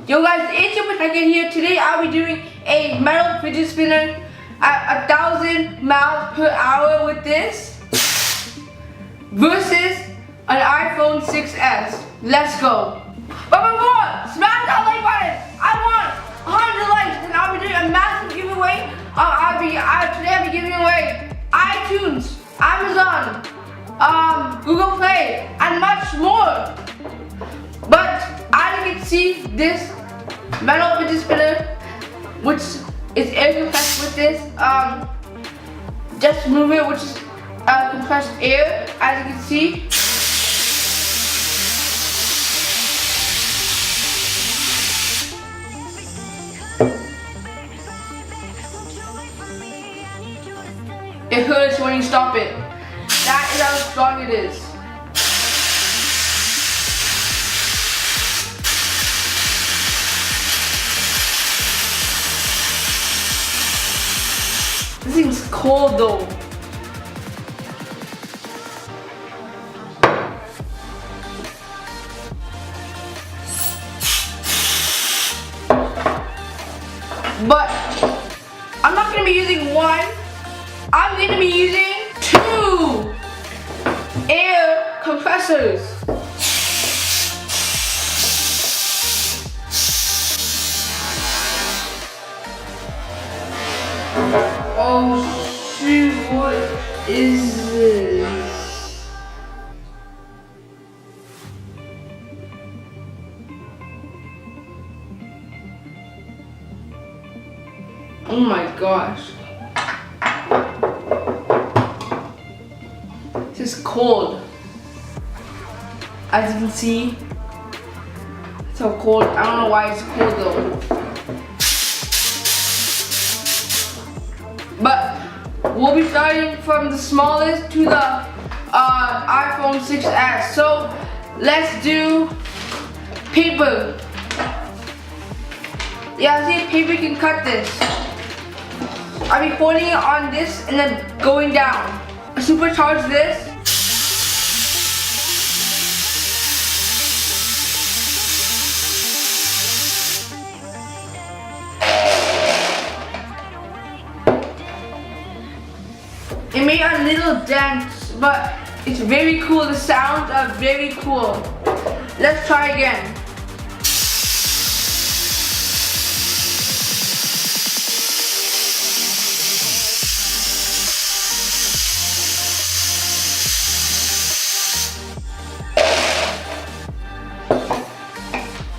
Yo guys, it's your Tekid here. Today I'll be doing a metal fidget spinner at 1,000 miles per hour with this versus an iPhone 6s. Let's go. But before, smash that like button. I want 100 likes and I'll be doing a massive giveaway. Today I'll be giving away iTunes, Amazon, Google Play, and much more. But as you can see, this metal fidget spinner, which is air compressed with this, just move it, which is compressed air, as you can see. It hurts when you stop it. That is how strong it is. This thing's cold though. But I'm not gonna be using one. I'm gonna be using 2 air compressors. Oh shoot, what is this? Oh my gosh. This is cold. As you can see, it's so cold. I don't know why it's cold though. But we'll be starting from the smallest to the iPhone 6s. So let's do paper. Yeah, see, paper can cut this. I'll be holding it on this and then going down. Supercharge this. It made a little dent, but it's very cool. The sounds are very cool. Let's try again.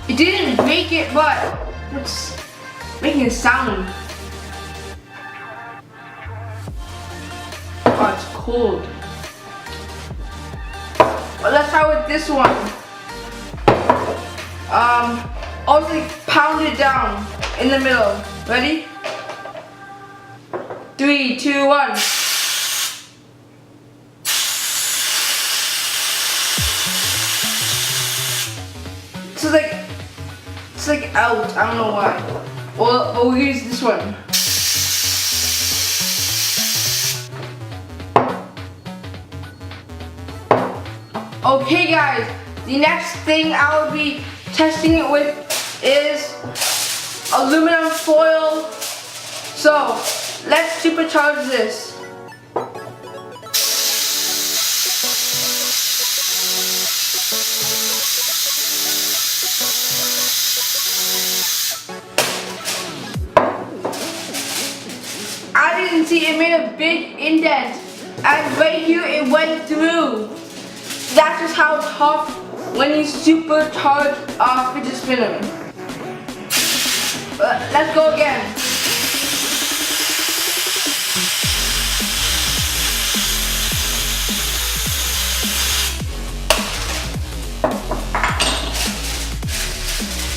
It didn't break it, but it's making a sound. Oh, it's cold. Well, let's try with this one. Also pound it down in the middle. Ready? 3, 2, 1. It's like out. I don't know why. Well, we'll use this one. Okay guys, the next thing I will be testing it with is aluminum foil. So let's supercharge this. I didn't see it made a big indent, and right here it went through. That's just how tough when you supercharge a fidget spinner. Let's go again.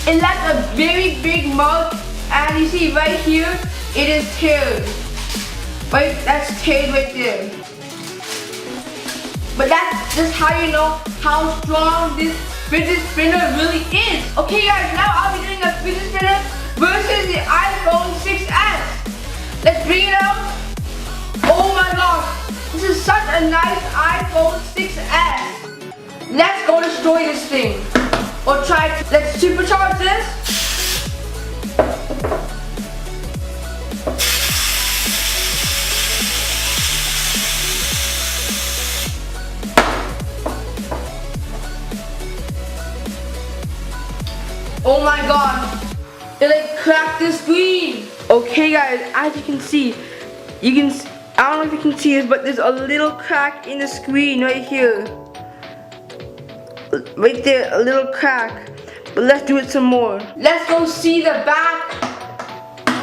It left a very big mark, and you see right here, it is teared. Right, that's teared right there. But that's just how you know how strong this fidget spinner really is. Okay guys, now I'll be doing a fidget spinner versus the iPhone 6s. Let's bring it out. Oh my gosh, this is such a nice iPhone 6s. Let's go destroy this thing. Or try to, let's supercharge this. Oh my god. It like cracked the screen. Okay guys, as you can see, I don't know if you can see this, but there's a little crack in the screen right here. Right there, a little crack. But let's do it some more. Let's go see the back.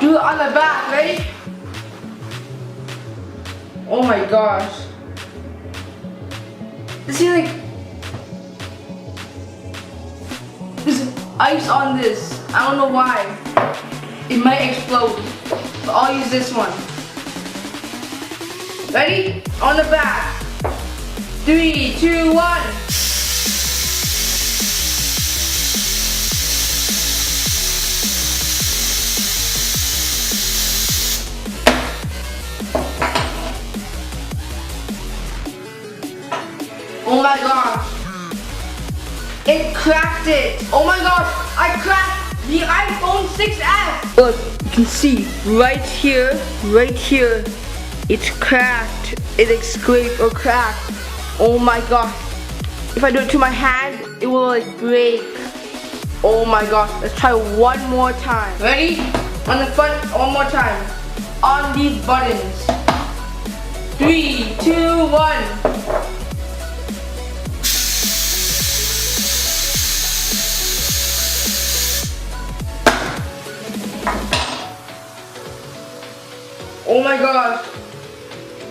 Do it on the back, ready? Oh my gosh. This is like, there's ice on this. I don't know why. It might explode. But I'll use this one. Ready? On the back. 3, 2, 1. Oh my gosh. It cracked it. Oh my gosh. I cracked the iPhone 6S. Look, you can see right here, it's cracked. It like scraped or cracked. Oh my gosh. If I do it to my hand, it will like break. Oh my gosh. Let's try one more time. Ready? On the front, one more time. On these buttons. 3, 2, 1. Oh my gosh,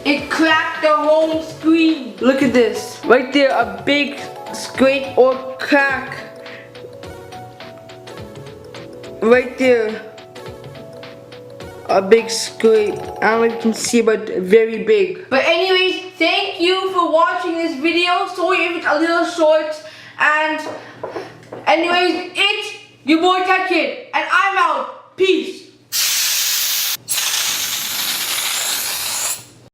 it cracked the home screen. Look at this, right there, a big scrape or crack. Right there, a big scrape. I don't know if you can see, but very big. But anyways, thank you for watching this video. Sorry if it's a little short. And anyways, it's your boy Tekid, and I'm out. Peace.